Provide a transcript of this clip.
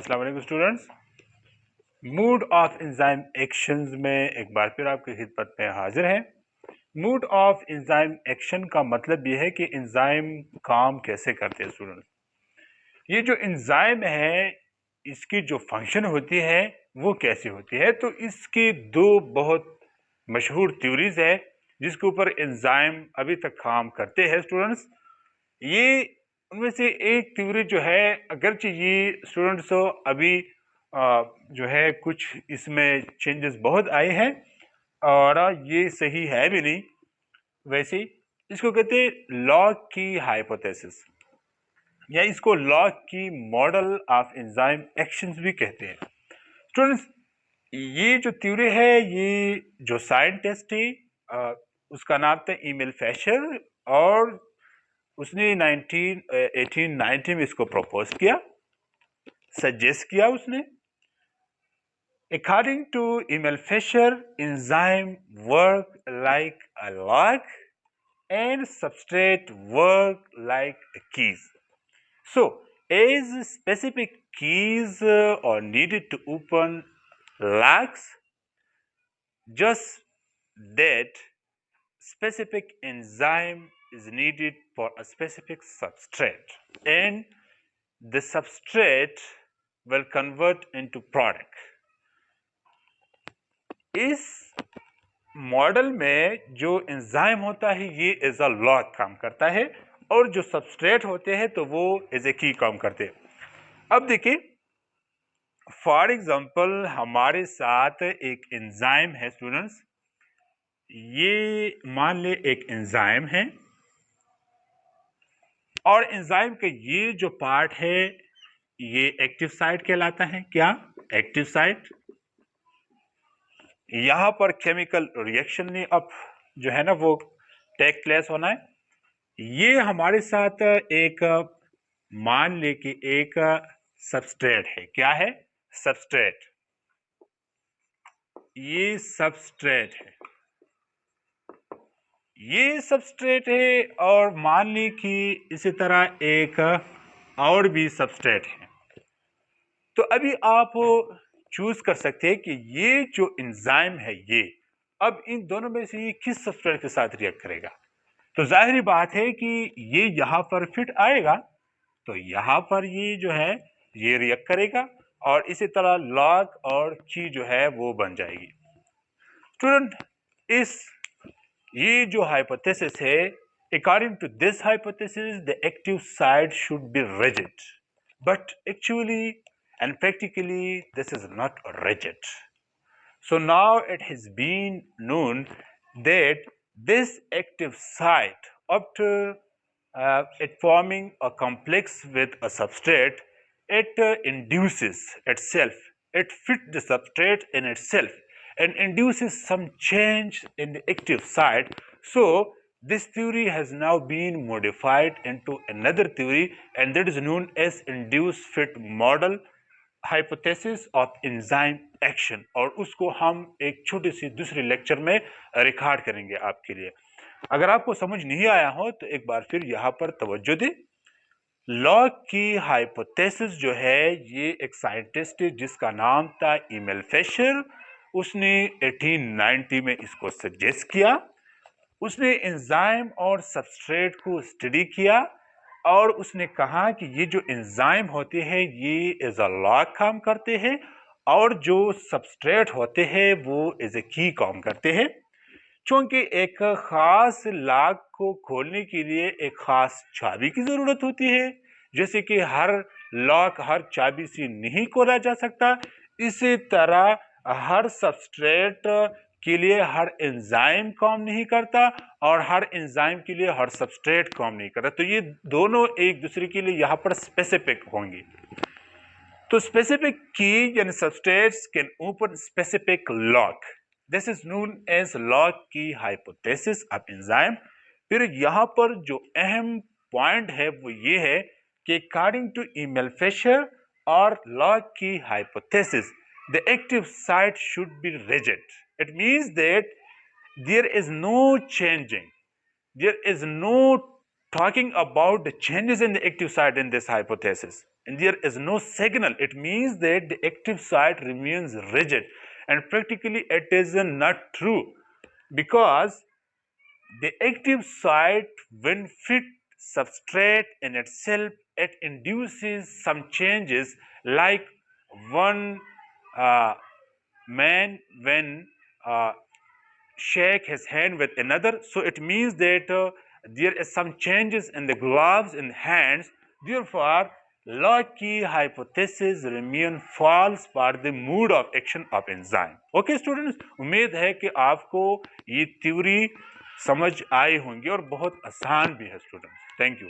अस्सलाम वालेकुम students. Mood off enzyme actions में एक बार फिर आपकी खिदमत में हाजिर हैं। मूड ऑफ एंजाइम एक्शन का मतलब ये है कि एंजाइम काम कैसे करते हैं स्टूडेंट्स। ये जो एंजाइम है इसकी जो फंक्शन होती है वो कैसे होती है, तो इसकी दो बहुत मशहूर थ्योरीज है जिसके ऊपर एंजाइम अभी तक काम करते हैं स्टूडेंट्स। ये उनमें से एक थ्योरी जो है, अगरचे ये स्टूडेंट्स अभी जो है कुछ इसमें चेंजेस बहुत आए हैं और ये सही है भी नहीं, वैसे इसको कहते हैं लॉग की हाइपोथेसिस या इसको लॉग की मॉडल ऑफ एंजाइम एक्शंस भी कहते हैं स्टूडेंट्स। ये जो थ्योरी है, ये जो साइंटिस्ट है उसका नाम था ईमेल फैशर और उसने 1890 में इसको प्रपोज किया, सजेस्ट किया उसने। According to Emil Fisher, enzyme work like a lock and substrate work like keys. So, as specific keys are needed to open locks, just that specific enzyme is needed for a specific substrate, and the substrate will convert into product. इस model में जो enzyme होता है ये as a lock काम करता है और जो सबस्ट्रेट होते हैं तो वो एज ए की काम करते हैं। अब देखिए, फॉर एग्जांपल हमारे साथ एक एंजाइम है स्टूडेंट्स। ये मान ले एक एंजाइम है और एंजाइम का ये जो पार्ट है ये एक्टिव साइट कहलाता है। क्या? Active site. यहां पर केमिकल रिएक्शन ने अब जो है ना वो टेक प्लेस होना है। ये हमारे साथ एक मान ले कि एक सबस्ट्रेट है। क्या है? सबस्ट्रेट। ये सबस्ट्रेट है, ये सबस्ट्रेट है और मान ली कि इसी तरह एक और भी सबस्ट्रेट है। तो अभी आप चूज कर सकते हैं कि ये जो एंजाइम है ये अब इन दोनों में से ये किस सबस्ट्रेट के साथ रिएक्ट करेगा। तो जाहिर बात है कि ये यहां पर फिट आएगा, तो यहां पर ये जो है ये रिएक्ट करेगा और इसी तरह लॉग और की जो है वो बन जाएगी। स्टूडेंट, इस ये जो हाइपोथेसिस है, according to this hypothesis the active side should be rigid, but actually and practically this is not rigid. So now it has been known that this active site, after it forming a complex with a substrate, it induces itself, it fits the substrate in itself and induces some change in the active site. So this theory has now been modified into another theory and that is known as induced fit model hypothesis of enzyme action, और उसको हम एक छोटी सी दूसरे lecture में record करेंगे आपके लिए। अगर आपको समझ नहीं आया हो तो एक बार फिर यहाँ पर तवज्जो दें। लॉग की हाइपोथेसिस जो है ये एक साइंटिस्ट जिसका नाम था ईमेल फैशर, उसने 1890 में इसको सजेस्ट किया। उसने एंजाइम और सबस्ट्रेट को स्टडी किया और उसने कहा कि ये जो एंजाइम होते हैं ये एज अ लॉक काम करते हैं और जो सबस्ट्रेट होते हैं वो एज ए की काम करते हैं। चूंकि एक खास लॉक को खोलने के लिए एक खास चाबी की जरूरत होती है, जैसे कि हर लॉक हर चाबी से नहीं खोला जा सकता, इसी तरह हर सबस्ट्रेट के लिए हर एंजाइम काम नहीं करता और हर एंजाइम के लिए हर सबस्ट्रेट काम नहीं करता। तो ये दोनों एक दूसरे के लिए यहाँ पर स्पेसिफिक होंगे। तो स्पेसिफिक की यानी substrates can open specific lock, this is known as lock key hypothesis of enzyme. फिर यहाँ पर जो अहम पॉइंट है वो ये है कि अकॉर्डिंग टू ईमेल फैशर और lock key hypothesis the active site should be rigid. It means that there is no changing, there is no talking about the changes in the active site in this hypothesis, and there is no signal, it means that the active site remains rigid, and practically it is not true, because the active site, when fit substrate in itself, it induces some changes, like one man when shake his hand with another, so it means that there is some changes in the gloves in hands. Therefore Locke hypothesis remain false for the mode of action of enzyme. Okay students, उम्मीद है कि आपको ये theory समझ आई होंगी और बहुत आसान भी है स्टूडेंट्स. Thank you.